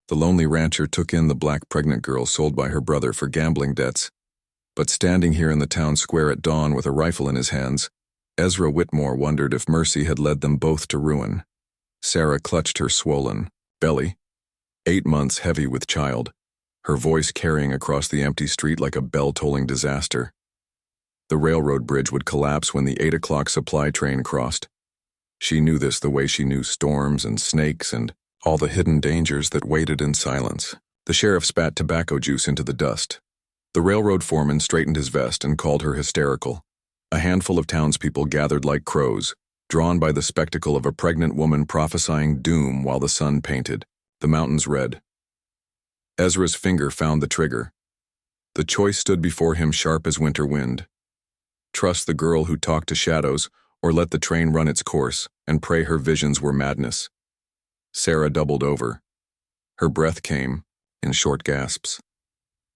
The lonely rancher took in the black pregnant girl sold by her brother for gambling debts. But standing here in the town square at dawn with a rifle in his hands, Ezra Whitmore wondered if mercy had led them both to ruin. Sarah clutched her swollen belly, 8 months heavy with child, her voice carrying across the empty street like a bell-tolling disaster. The railroad bridge would collapse when the 8 o'clock supply train crossed. She knew this the way she knew storms and snakes and all the hidden dangers that waited in silence. The sheriff spat tobacco juice into the dust. The railroad foreman straightened his vest and called her hysterical. A handful of townspeople gathered like crows, drawn by the spectacle of a pregnant woman prophesying doom while the sun painted the mountains red. Ezra's finger found the trigger. The choice stood before him sharp as winter wind. Trust the girl who talked to shadows, or let the train run its course and pray her visions were madness. Sarah doubled over. Her breath came in short gasps.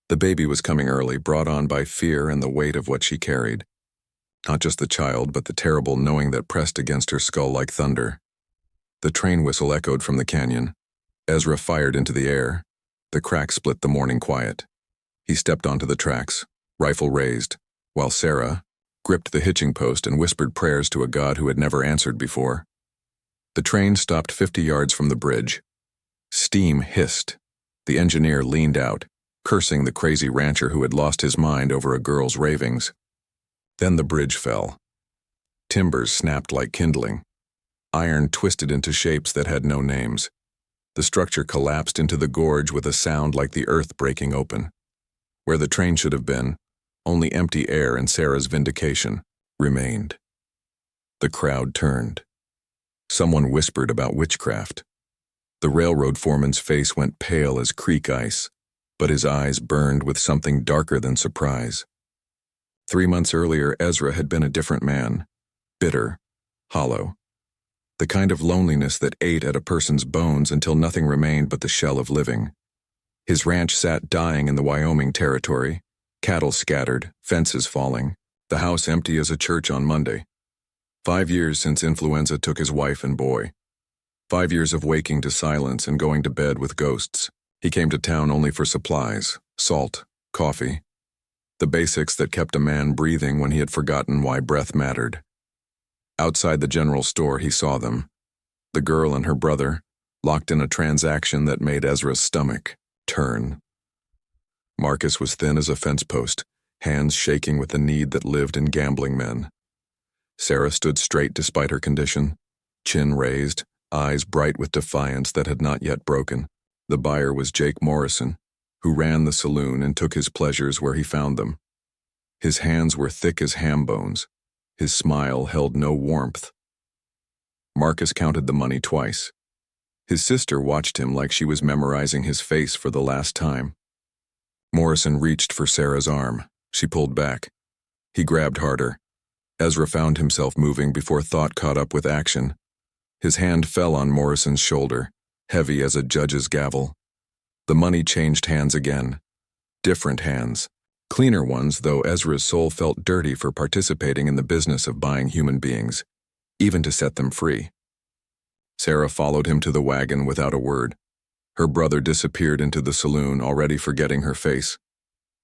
The baby was coming early, brought on by fear and the weight of what she carried. Not just the child, but the terrible knowing that pressed against her skull like thunder. The train whistle echoed from the canyon. Ezra fired into the air. The crack split the morning quiet. He stepped onto the tracks, rifle raised, while Sarah gripped the hitching post and whispered prayers to a God who had never answered before. The train stopped 50 yards from the bridge. Steam hissed. The engineer leaned out, cursing the crazy rancher who had lost his mind over a girl's ravings. Then the bridge fell. Timbers snapped like kindling. Iron twisted into shapes that had no names. The structure collapsed into the gorge with a sound like the earth breaking open. Where the train should have been, only empty air and Sarah's vindication remained. The crowd turned. Someone whispered about witchcraft. The railroad foreman's face went pale as creek ice, but his eyes burned with something darker than surprise. 3 months earlier, Ezra had been a different man, bitter, hollow. The kind of loneliness that ate at a person's bones until nothing remained but the shell of living. His ranch sat dying in the Wyoming territory, cattle scattered, fences falling, the house empty as a church on Monday. 5 years since influenza took his wife and boy. 5 years of waking to silence and going to bed with ghosts. He came to town only for supplies, salt, coffee, the basics that kept a man breathing when he had forgotten why breath mattered. Outside the general store he saw them, the girl and her brother, locked in a transaction that made Ezra's stomach turn. Marcus was thin as a fence post, hands shaking with the need that lived in gambling men. Sarah stood straight despite her condition, chin raised, eyes bright with defiance that had not yet broken. The buyer was Jake Morrison, who ran the saloon and took his pleasures where he found them. His hands were thick as ham bones. His smile held no warmth. Marcus counted the money twice. His sister watched him like she was memorizing his face for the last time. Morrison reached for Sarah's arm. She pulled back. He grabbed harder. Ezra found himself moving before thought caught up with action. His hand fell on Morrison's shoulder, heavy as a judge's gavel. The money changed hands again. Different hands. Cleaner ones, though Ezra's soul felt dirty for participating in the business of buying human beings, even to set them free. Sarah followed him to the wagon without a word. Her brother disappeared into the saloon, already forgetting her face.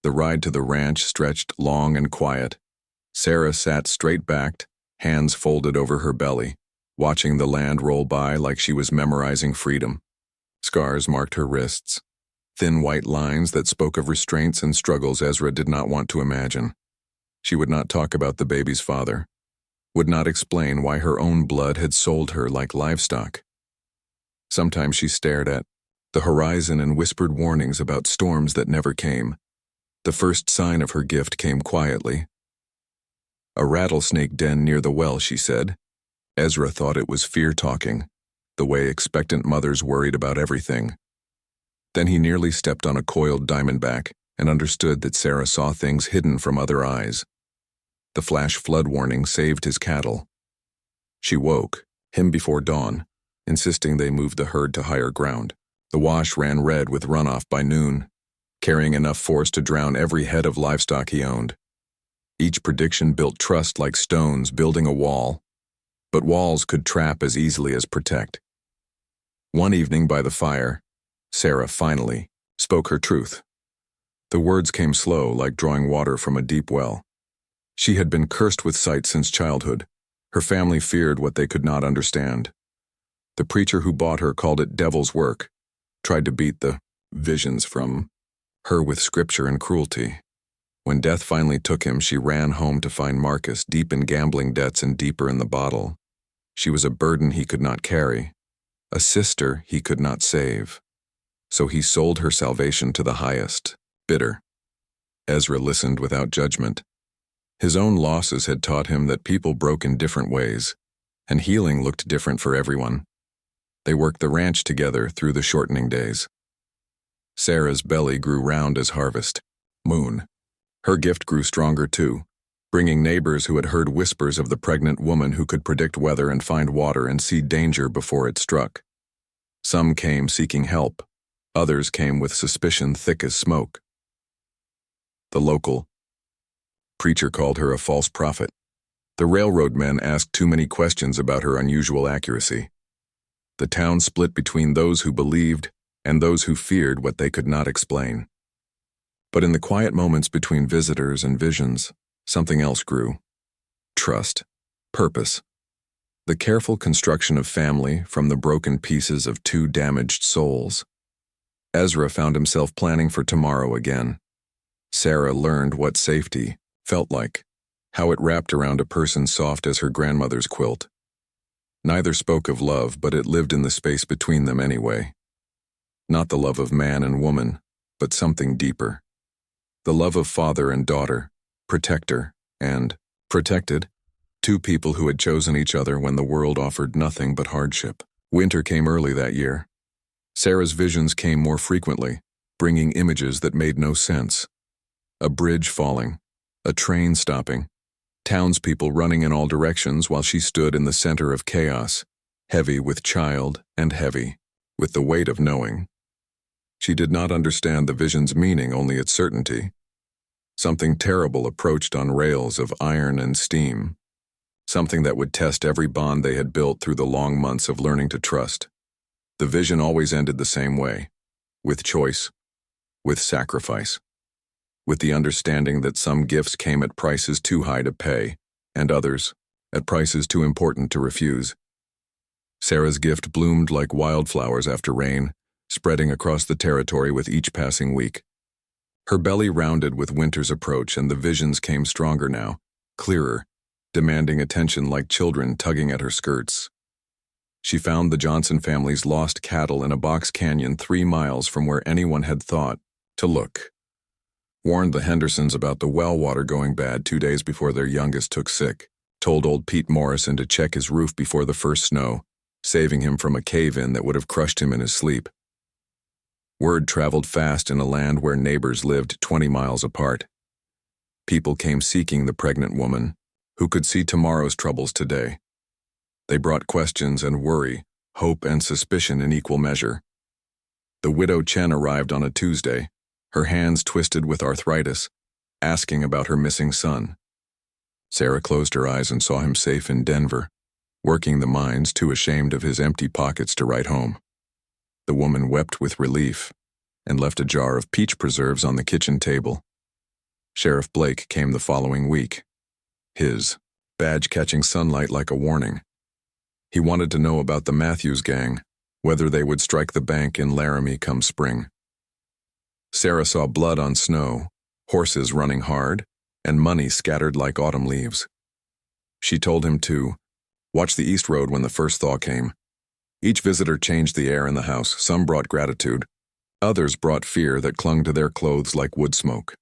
The ride to the ranch stretched long and quiet. Sarah sat straight-backed, hands folded over her belly, watching the land roll by like she was memorizing freedom. Scars marked her wrists, thin white lines that spoke of restraints and struggles Ezra did not want to imagine. She would not talk about the baby's father, would not explain why her own blood had sold her like livestock. Sometimes she stared at the horizon and whispered warnings about storms that never came. The first sign of her gift came quietly. A rattlesnake den near the well, she said. Ezra thought it was fear talking, the way expectant mothers worried about everything. Then he nearly stepped on a coiled diamondback and understood that Sarah saw things hidden from other eyes. The flash flood warning saved his cattle. She woke, him before dawn, insisting they move the herd to higher ground. The wash ran red with runoff by noon, carrying enough force to drown every head of livestock he owned. Each prediction built trust like stones building a wall, but walls could trap as easily as protect. One evening by the fire, Sarah finally spoke her truth. The words came slow, like drawing water from a deep well. She had been cursed with sight since childhood. Her family feared what they could not understand. The preacher who bought her called it devil's work, tried to beat the visions from her with scripture and cruelty. When death finally took him, she ran home to find Marcus deep in gambling debts and deeper in the bottle. She was a burden he could not carry, a sister he could not save. So he sold her salvation to the highest, bitter. Ezra listened without judgment. His own losses had taught him that people broke in different ways, and healing looked different for everyone. They worked the ranch together through the shortening days. Sarah's belly grew round as harvest moon. Her gift grew stronger too, bringing neighbors who had heard whispers of the pregnant woman who could predict weather and find water and see danger before it struck. Some came seeking help. Others came with suspicion thick as smoke. The local preacher called her a false prophet. The railroad men asked too many questions about her unusual accuracy. The town split between those who believed and those who feared what they could not explain. But in the quiet moments between visitors and visions, something else grew. Trust, purpose. The careful construction of family from the broken pieces of two damaged souls. Ezra found himself planning for tomorrow again. Sarah learned what safety felt like, how it wrapped around a person soft as her grandmother's quilt. Neither spoke of love, but it lived in the space between them anyway. Not the love of man and woman, but something deeper. The love of father and daughter, protector and protected, two people who had chosen each other when the world offered nothing but hardship. Winter came early that year. Sarah's visions came more frequently, bringing images that made no sense. A bridge falling, a train stopping, townspeople running in all directions while she stood in the center of chaos, heavy with child and heavy with the weight of knowing. She did not understand the vision's meaning, only its certainty. Something terrible approached on rails of iron and steam. Something that would test every bond they had built through the long months of learning to trust. The vision always ended the same way, with choice, with sacrifice, with the understanding that some gifts came at prices too high to pay, and others at prices too important to refuse. Sarah's gift bloomed like wildflowers after rain, spreading across the territory with each passing week. Her belly rounded with winter's approach, and the visions came stronger now, clearer, demanding attention like children tugging at her skirts. She found the Johnson family's lost cattle in a box canyon 3 miles from where anyone had thought to look. Warned the Hendersons about the well water going bad 2 days before their youngest took sick. Told old Pete Morrison to check his roof before the first snow, saving him from a cave-in that would have crushed him in his sleep. Word traveled fast in a land where neighbors lived 20 miles apart. People came seeking the pregnant woman, who could see tomorrow's troubles today. They brought questions and worry, hope and suspicion in equal measure. The widow Chen arrived on a Tuesday, her hands twisted with arthritis, asking about her missing son. Sarah closed her eyes and saw him safe in Denver, working the mines, too ashamed of his empty pockets to write home. The woman wept with relief and left a jar of peach preserves on the kitchen table. Sheriff Blake came the following week, his badge catching sunlight like a warning. He wanted to know about the Matthews gang, whether they would strike the bank in Laramie come spring. Sarah saw blood on snow, horses running hard, and money scattered like autumn leaves. She told him to watch the East Road when the first thaw came. Each visitor changed the air in the house. Some brought gratitude. Others brought fear that clung to their clothes like wood smoke.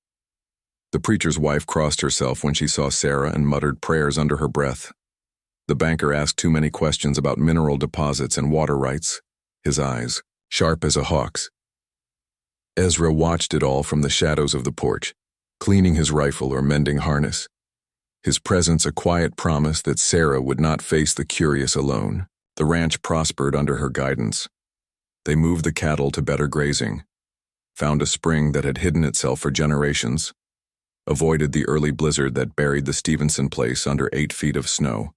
The preacher's wife crossed herself when she saw Sarah and muttered prayers under her breath. The banker asked too many questions about mineral deposits and water rights, his eyes sharp as a hawk's. Ezra watched it all from the shadows of the porch, cleaning his rifle or mending harness. His presence a quiet promise that Sarah would not face the curious alone. The ranch prospered under her guidance. They moved the cattle to better grazing, found a spring that had hidden itself for generations, avoided the early blizzard that buried the Stevenson place under 8 feet of snow.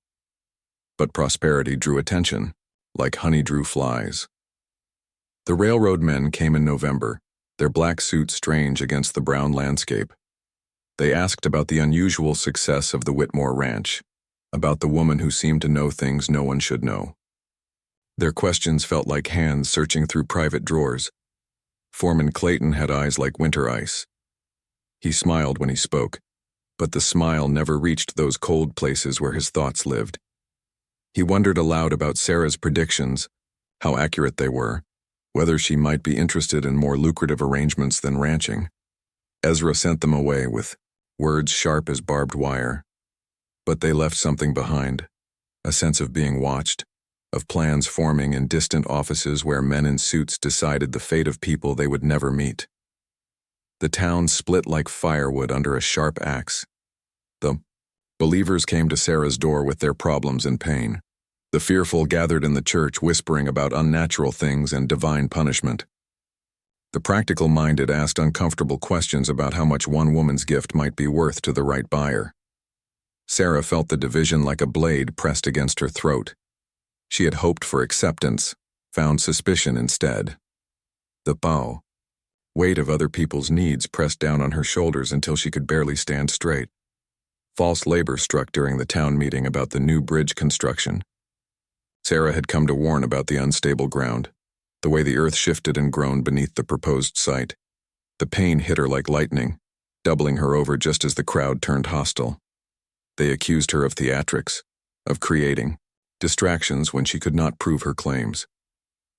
But prosperity drew attention, like honey drew flies. The railroad men came in November, their black suits strange against the brown landscape. They asked about the unusual success of the Whitmore Ranch, about the woman who seemed to know things no one should know. Their questions felt like hands searching through private drawers. Foreman Clayton had eyes like winter ice. He smiled when he spoke, but the smile never reached those cold places where his thoughts lived. He wondered aloud about Sarah's predictions, how accurate they were, whether she might be interested in more lucrative arrangements than ranching. Ezra sent them away with words sharp as barbed wire. But they left something behind, a sense of being watched, of plans forming in distant offices where men in suits decided the fate of people they would never meet. The town split like firewood under a sharp axe. The believers came to Sarah's door with their problems and pain. The fearful gathered in the church whispering about unnatural things and divine punishment. The practical-minded asked uncomfortable questions about how much one woman's gift might be worth to the right buyer. Sarah felt the division like a blade pressed against her throat. She had hoped for acceptance, found suspicion instead. The weight of other people's needs pressed down on her shoulders until she could barely stand straight. False labor struck during the town meeting about the new bridge construction. Sarah had come to warn about the unstable ground, the way the earth shifted and groaned beneath the proposed site. The pain hit her like lightning, doubling her over just as the crowd turned hostile. They accused her of theatrics, of creating distractions when she could not prove her claims.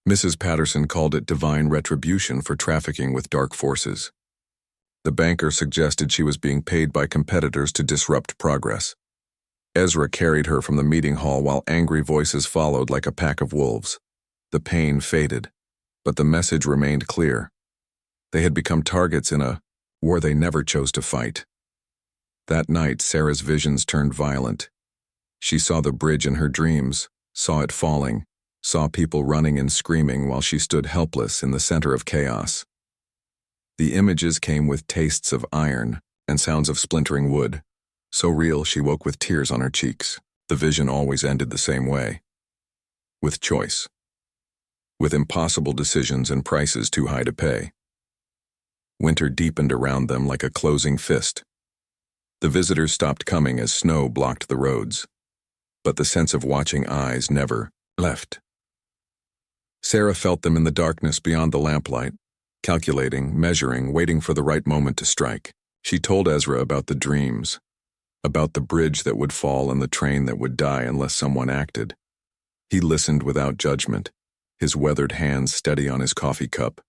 Mrs. Patterson called it divine retribution for trafficking with dark forces. The banker suggested she was being paid by competitors to disrupt progress. Ezra carried her from the meeting hall while angry voices followed like a pack of wolves. The pain faded, but the message remained clear. They had become targets in a war they never chose to fight. That night, Sarah's visions turned violent. She saw the bridge in her dreams, saw it falling, saw people running and screaming while she stood helpless in the center of chaos. The images came with tastes of iron and sounds of splintering wood. So real, she woke with tears on her cheeks. The vision always ended the same way. With choice. With impossible decisions and prices too high to pay. Winter deepened around them like a closing fist. The visitors stopped coming as snow blocked the roads. But the sense of watching eyes never left. Sarah felt them in the darkness beyond the lamplight, calculating, measuring, waiting for the right moment to strike. She told Ezra about the dreams, about the bridge that would fall and the train that would die unless someone acted. He listened without judgment, his weathered hands steady on his coffee cup,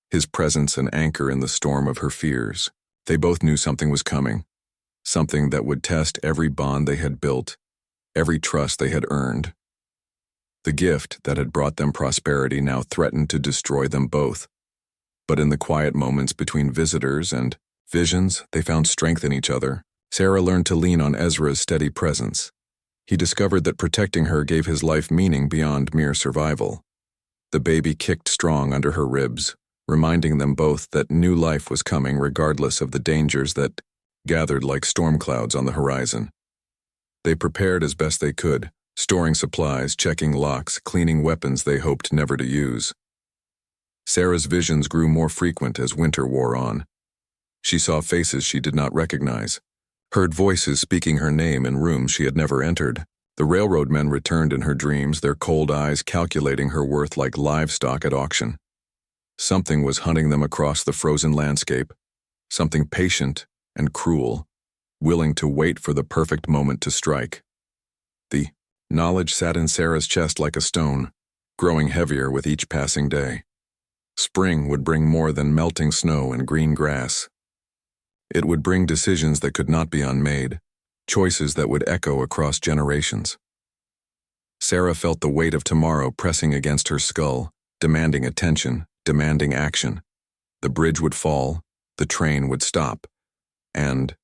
his presence an anchor in the storm of her fears. They both knew something was coming, something that would test every bond they had built, every trust they had earned. The gift that had brought them prosperity now threatened to destroy them both. But in the quiet moments between visitors and visions, they found strength in each other. Sarah learned to lean on Ezra's steady presence. He discovered that protecting her gave his life meaning beyond mere survival. The baby kicked strong under her ribs, reminding them both that new life was coming regardless of the dangers that gathered like storm clouds on the horizon. They prepared as best they could, storing supplies, checking locks, cleaning weapons they hoped never to use. Sarah's visions grew more frequent as winter wore on. She saw faces she did not recognize, heard voices speaking her name in rooms she had never entered. The railroad men returned in her dreams, their cold eyes calculating her worth like livestock at auction. Something was hunting them across the frozen landscape, something patient and cruel, willing to wait for the perfect moment to strike. The knowledge sat in Sarah's chest like a stone, growing heavier with each passing day. Spring would bring more than melting snow and green grass. It would bring decisions that could not be unmade, choices that would echo across generations. Sarah felt the weight of tomorrow pressing against her skull, demanding attention, demanding action. The bridge would fall, the train would stop, and,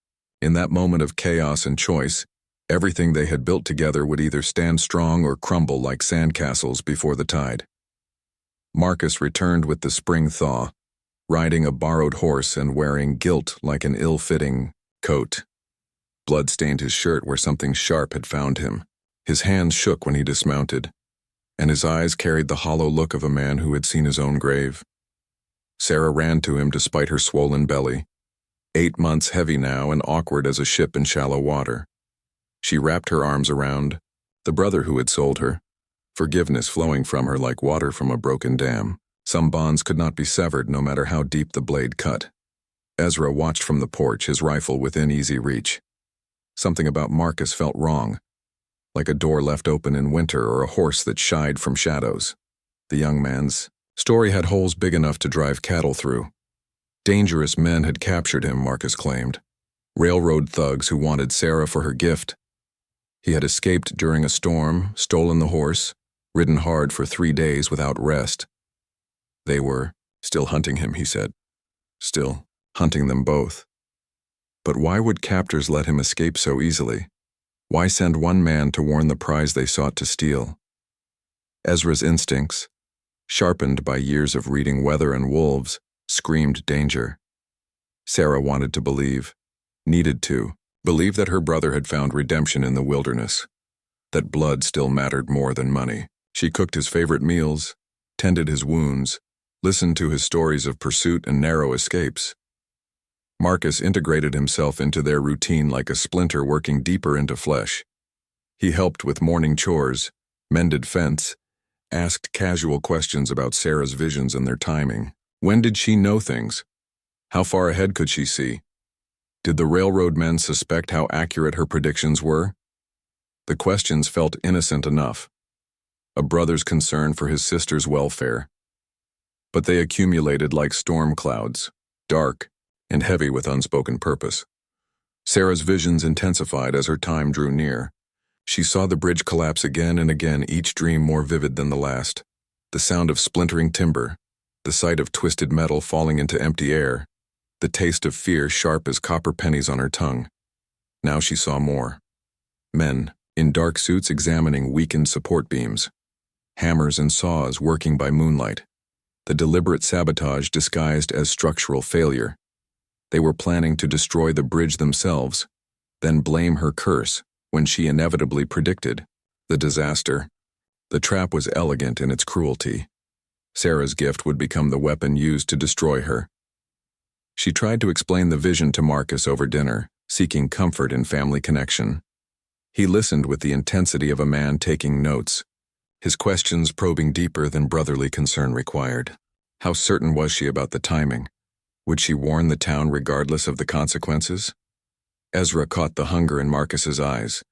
in that moment of chaos and choice, everything they had built together would either stand strong or crumble like sandcastles before the tide. Marcus returned with the spring thaw, riding a borrowed horse and wearing guilt like an ill-fitting coat. Blood stained his shirt where something sharp had found him. His hands shook when he dismounted, and his eyes carried the hollow look of a man who had seen his own grave. Sarah ran to him despite her swollen belly, 8 months heavy now and awkward as a ship in shallow water. She wrapped her arms around the brother who had sold her, forgiveness flowing from her like water from a broken dam. Some bonds could not be severed no matter how deep the blade cut. Ezra watched from the porch, his rifle within easy reach. Something about Marcus felt wrong, like a door left open in winter or a horse that shied from shadows. The young man's story had holes big enough to drive cattle through. Dangerous men had captured him, Marcus claimed. Railroad thugs who wanted Sarah for her gift. He had escaped during a storm, stolen the horse, ridden hard for 3 days without rest. They were still hunting him, he said. Still hunting them both. But why would captors let him escape so easily? Why send one man to warn the prize they sought to steal? Ezra's instincts, sharpened by years of reading weather and wolves, screamed danger. Sarah wanted to believe, needed to, believe that her brother had found redemption in the wilderness, that blood still mattered more than money. She cooked his favorite meals, tended his wounds, listened to his stories of pursuit and narrow escapes. Marcus integrated himself into their routine like a splinter working deeper into flesh. He helped with morning chores, mended fence, asked casual questions about Sarah's visions and their timing. When did she know things? How far ahead could she see? Did the railroad men suspect how accurate her predictions were? The questions felt innocent enough. A brother's concern for his sister's welfare. But they accumulated like storm clouds, dark and heavy with unspoken purpose. Sarah's visions intensified as her time drew near. She saw the bridge collapse again and again, each dream more vivid than the last. The sound of splintering timber, the sight of twisted metal falling into empty air, the taste of fear sharp as copper pennies on her tongue. Now she saw more. Men, in dark suits examining weakened support beams. Hammers and saws working by moonlight. The deliberate sabotage disguised as structural failure. They were planning to destroy the bridge themselves, then blame her curse when she inevitably predicted the disaster. The trap was elegant in its cruelty. Sarah's gift would become the weapon used to destroy her. She tried to explain the vision to Marcus over dinner, seeking comfort in family connection. He listened with the intensity of a man taking notes, his questions probing deeper than brotherly concern required. How certain was she about the timing? Would she warn the town regardless of the consequences? Ezra caught the hunger in Marcus's eyes,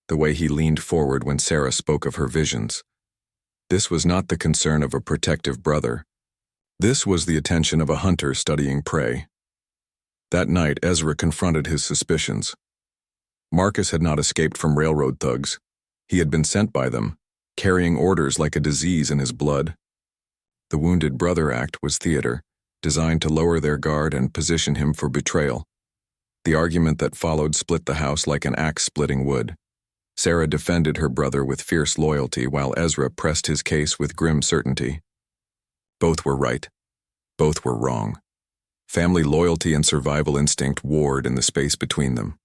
the way he leaned forward when Sarah spoke of her visions. This was not the concern of a protective brother. This was the attention of a hunter studying prey. That night, Ezra confronted his suspicions. Marcus had not escaped from railroad thugs. He had been sent by them, carrying orders like a disease in his blood. The Wounded Brother Act was theater, designed to lower their guard and position him for betrayal. The argument that followed split the house like an axe splitting wood. Sarah defended her brother with fierce loyalty while Ezra pressed his case with grim certainty. Both were right. Both were wrong. Family loyalty and survival instinct warred in the space between them.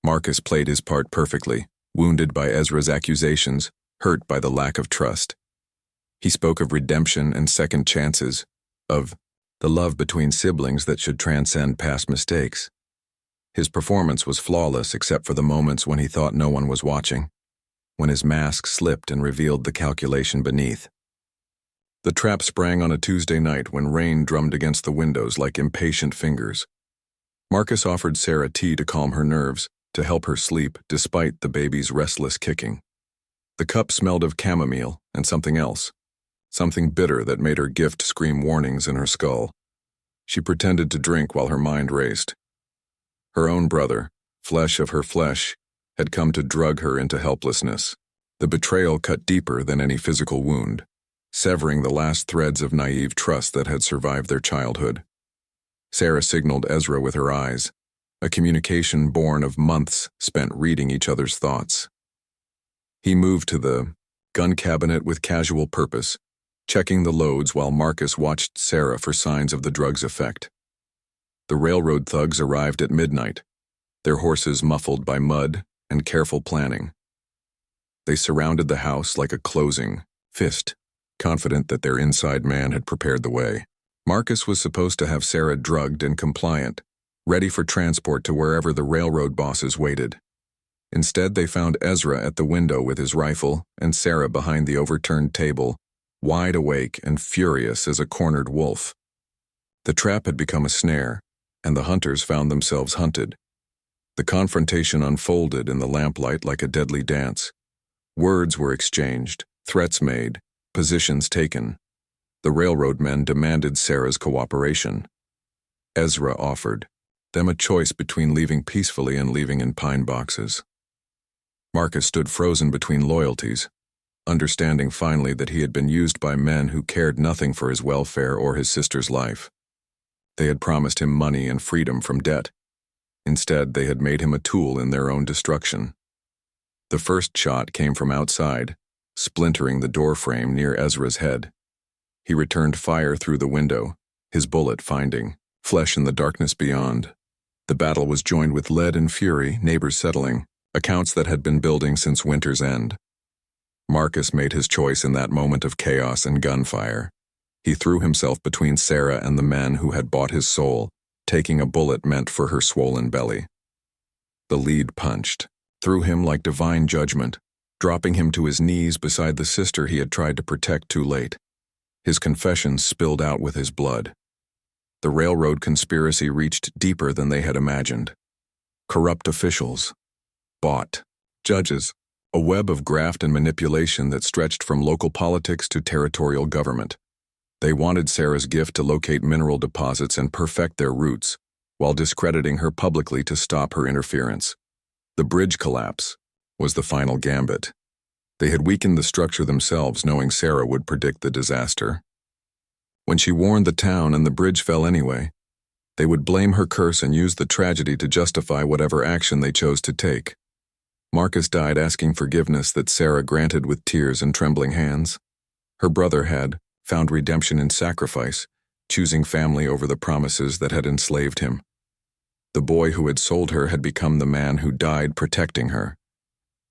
Marcus played his part perfectly, wounded by Ezra's accusations, hurt by the lack of trust. He spoke of redemption and second chances, of the love between siblings that should transcend past mistakes. His performance was flawless except for the moments when he thought no one was watching, when his mask slipped and revealed the calculation beneath. The trap sprang on a Tuesday night when rain drummed against the windows like impatient fingers. Marcus offered Sarah tea to calm her nerves, to help her sleep despite the baby's restless kicking. The cup smelled of chamomile and something else, something bitter that made her gift scream warnings in her skull. She pretended to drink while her mind raced. Her own brother, flesh of her flesh, had come to drug her into helplessness. The betrayal cut deeper than any physical wound, severing the last threads of naive trust that had survived their childhood. Sarah signaled Ezra with her eyes, a communication born of months spent reading each other's thoughts. He moved to the gun cabinet with casual purpose, checking the loads while Marcus watched Sarah for signs of the drug's effect. The railroad thugs arrived at midnight, their horses muffled by mud and careful planning. They surrounded the house like a closing, fist, confident that their inside man had prepared the way. Marcus was supposed to have Sarah drugged and compliant, ready for transport to wherever the railroad bosses waited. Instead, they found Ezra at the window with his rifle and Sarah behind the overturned table, wide awake and furious as a cornered wolf. The trap had become a snare, and the hunters found themselves hunted. The confrontation unfolded in the lamplight like a deadly dance. Words were exchanged, threats made, positions taken. The railroad men demanded Sarah's cooperation. Ezra offered them a choice between leaving peacefully and leaving in pine boxes. Marcus stood frozen between loyalties, understanding finally that he had been used by men who cared nothing for his welfare or his sister's life. They had promised him money and freedom from debt. Instead, they had made him a tool in their own destruction. The first shot came from outside, splintering the door frame near Ezra's head. He returned fire through the window, his bullet finding flesh in the darkness beyond. The battle was joined with lead and fury, neighbors settling, accounts that had been building since winter's end. Marcus made his choice in that moment of chaos and gunfire. He threw himself between Sarah and the men who had bought his soul, taking a bullet meant for her swollen belly. The lead punched, through him like divine judgment, dropping him to his knees beside the sister he had tried to protect too late. His confessions spilled out with his blood. The railroad conspiracy reached deeper than they had imagined. Corrupt officials, bought judges, a web of graft and manipulation that stretched from local politics to territorial government. They wanted Sarah's gift to locate mineral deposits and perfect their roots, while discrediting her publicly to stop her interference. The bridge collapse was the final gambit. They had weakened the structure themselves, knowing Sarah would predict the disaster. When she warned the town and the bridge fell anyway, they would blame her curse and use the tragedy to justify whatever action they chose to take. Marcus died asking forgiveness that Sarah granted with tears and trembling hands. Her brother had found redemption in sacrifice, choosing family over the promises that had enslaved him. The boy who had sold her had become the man who died protecting her.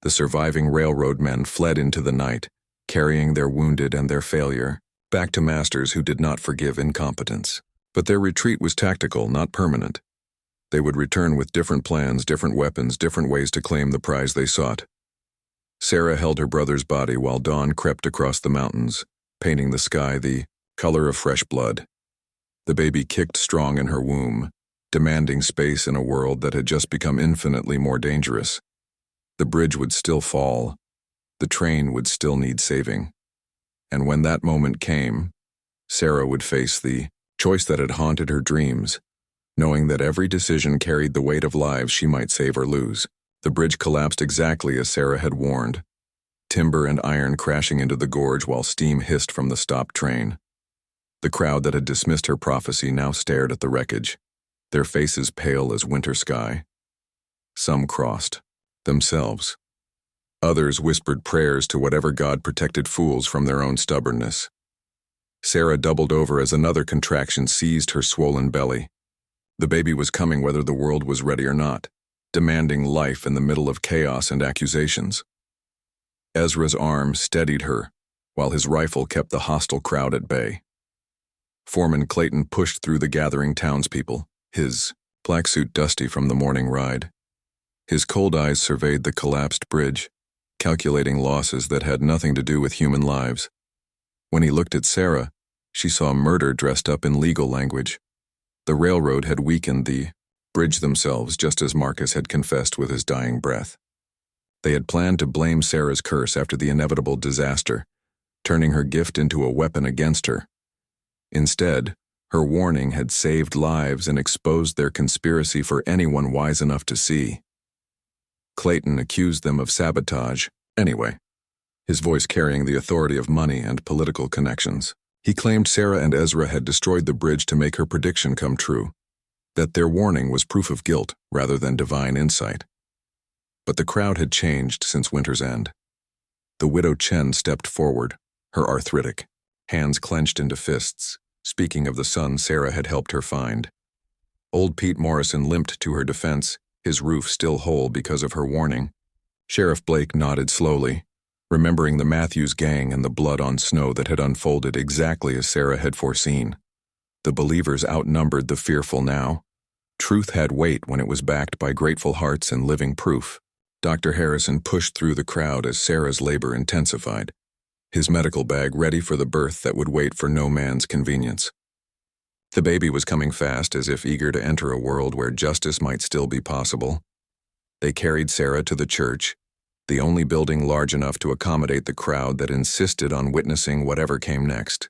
The surviving railroad men fled into the night, carrying their wounded and their failure, back to masters who did not forgive incompetence. But their retreat was tactical, not permanent. They would return with different plans, different weapons, different ways to claim the prize they sought. Sarah held her brother's body while dawn crept across the mountains, painting the sky the color of fresh blood. The baby kicked strong in her womb, demanding space in a world that had just become infinitely more dangerous. The bridge would still fall. The train would still need saving. And when that moment came, Sarah would face the choice that had haunted her dreams, knowing that every decision carried the weight of lives she might save or lose. The bridge collapsed exactly as Sarah had warned, timber and iron crashing into the gorge while steam hissed from the stopped train. The crowd that had dismissed her prophecy now stared at the wreckage, their faces pale as winter sky. Some crossed themselves. Others whispered prayers to whatever God protected fools from their own stubbornness. Sarah doubled over as another contraction seized her swollen belly. The baby was coming whether the world was ready or not, demanding life in the middle of chaos and accusations. Ezra's arm steadied her, while his rifle kept the hostile crowd at bay. Foreman Clayton pushed through the gathering townspeople, his black suit dusty from the morning ride. His cold eyes surveyed the collapsed bridge, calculating losses that had nothing to do with human lives. When he looked at Sarah, she saw murder dressed up in legal language. The railroad had weakened the bridge themselves, just as Marcus had confessed with his dying breath. They had planned to blame Sarah's curse after the inevitable disaster, turning her gift into a weapon against her. Instead, her warning had saved lives and exposed their conspiracy for anyone wise enough to see. Clayton accused them of sabotage, anyway, his voice carrying the authority of money and political connections. He claimed Sarah and Ezra had destroyed the bridge to make her prediction come true, that their warning was proof of guilt rather than divine insight. But the crowd had changed since winter's end. The widow Chen stepped forward, her arthritic, hands clenched into fists, speaking of the son Sarah had helped her find. Old Pete Morrison limped to her defense, his roof still whole because of her warning. Sheriff Blake nodded slowly, remembering the Matthews gang and the blood on snow that had unfolded exactly as Sarah had foreseen. The believers outnumbered the fearful now. Truth had weight when it was backed by grateful hearts and living proof. Dr. Harrison pushed through the crowd as Sarah's labor intensified, his medical bag ready for the birth that would wait for no man's convenience. The baby was coming fast, as if eager to enter a world where justice might still be possible. They carried Sarah to the church, the only building large enough to accommodate the crowd that insisted on witnessing whatever came next.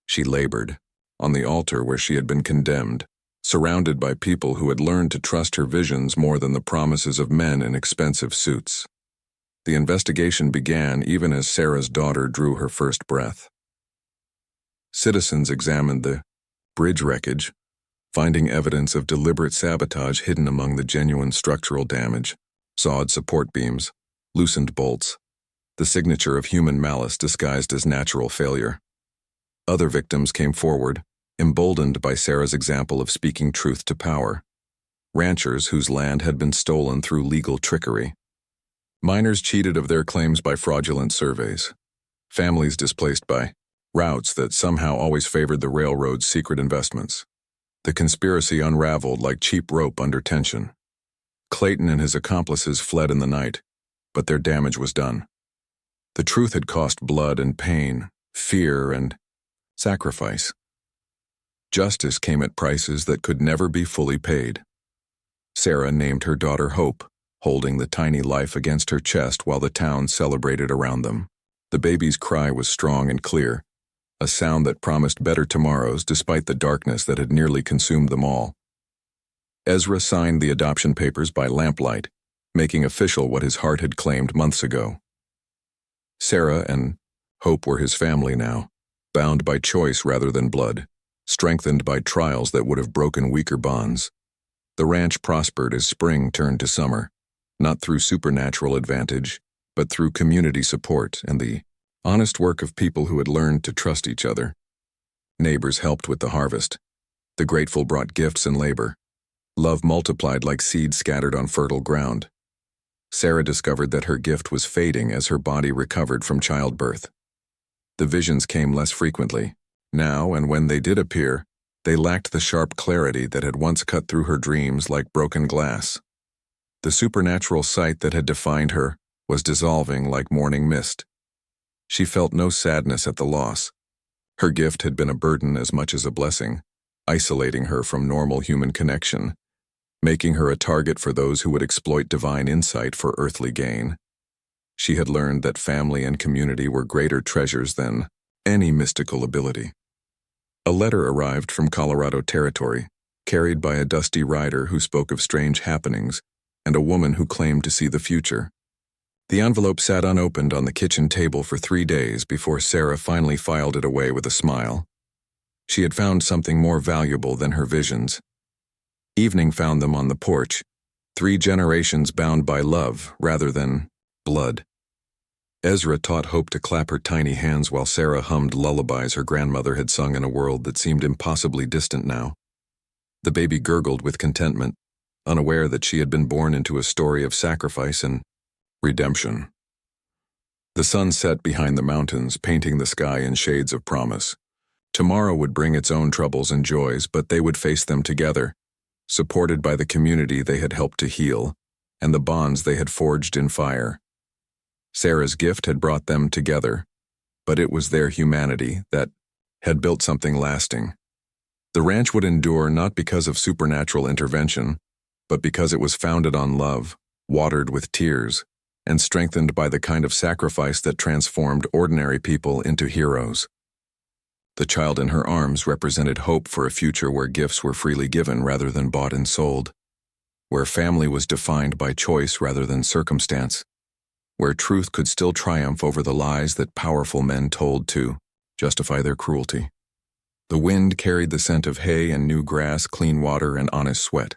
She labored, on the altar where she had been condemned, surrounded by people who had learned to trust her visions more than the promises of men in expensive suits. The investigation began even as Sarah's daughter drew her first breath. Citizens examined the bridge wreckage, finding evidence of deliberate sabotage hidden among the genuine structural damage: sawed support beams, loosened bolts, the signature of human malice disguised as natural failure. Other victims came forward, emboldened by Sarah's example of speaking truth to power. Ranchers whose land had been stolen through legal trickery. Miners cheated of their claims by fraudulent surveys. Families displaced by routes that somehow always favored the railroad's secret investments. The conspiracy unraveled like cheap rope under tension. Clayton and his accomplices fled in the night, but their damage was done. The truth had cost blood and pain, fear and sacrifice. Justice came at prices that could never be fully paid. Sarah named her daughter Hope, holding the tiny life against her chest while the town celebrated around them. The baby's cry was strong and clear, a sound that promised better tomorrows despite the darkness that had nearly consumed them all. Ezra signed the adoption papers by lamplight, making official what his heart had claimed months ago. Sarah and Hope were his family now, bound by choice rather than blood, strengthened by trials that would have broken weaker bonds. The ranch prospered as spring turned to summer, not through supernatural advantage, but through community support and the honest work of people who had learned to trust each other. Neighbors helped with the harvest. The grateful brought gifts and labor. Love multiplied like seeds scattered on fertile ground. Sarah discovered that her gift was fading as her body recovered from childbirth. The visions came less frequently. Now, and when they did appear, they lacked the sharp clarity that had once cut through her dreams like broken glass. The supernatural sight that had defined her was dissolving like morning mist. She felt no sadness at the loss. Her gift had been a burden as much as a blessing, isolating her from normal human connection, making her a target for those who would exploit divine insight for earthly gain. She had learned that family and community were greater treasures than any mystical ability. A letter arrived from Colorado Territory, carried by a dusty rider who spoke of strange happenings and a woman who claimed to see the future. The envelope sat unopened on the kitchen table for 3 days before Sarah finally filed it away with a smile. She had found something more valuable than her visions. Evening found them on the porch, 3 generations bound by love rather than blood. Ezra taught Hope to clap her tiny hands while Sarah hummed lullabies her grandmother had sung in a world that seemed impossibly distant now. The baby gurgled with contentment, unaware that she had been born into a story of sacrifice and redemption. The sun set behind the mountains, painting the sky in shades of promise. Tomorrow would bring its own troubles and joys, but they would face them together, supported by the community they had helped to heal, and the bonds they had forged in fire. Sarah's gift had brought them together, but it was their humanity that had built something lasting. The ranch would endure not because of supernatural intervention, but because it was founded on love, watered with tears, and strengthened by the kind of sacrifice that transformed ordinary people into heroes. The child in her arms represented hope for a future where gifts were freely given rather than bought and sold, where family was defined by choice rather than circumstance, where truth could still triumph over the lies that powerful men told to justify their cruelty. The wind carried the scent of hay and new grass, clean water, and honest sweat.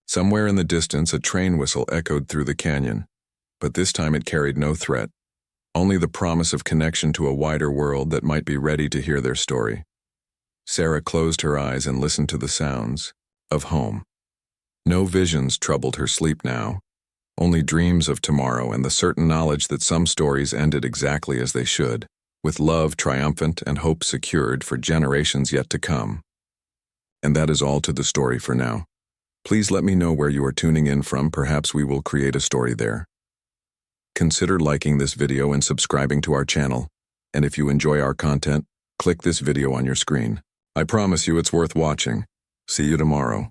Somewhere in the distance, a train whistle echoed through the canyon, but this time it carried no threat, only the promise of connection to a wider world that might be ready to hear their story. Sarah closed her eyes and listened to the sounds of home. No visions troubled her sleep now. only dreams of tomorrow and the certain knowledge that some stories ended exactly as they should, with love triumphant and hope secured for generations yet to come. And that is all to the story for now. Please let me know where you are tuning in from. Perhaps we will create a story there. Consider liking this video and subscribing to our channel. And if you enjoy our content, click this video on your screen. I promise you it's worth watching. See you tomorrow.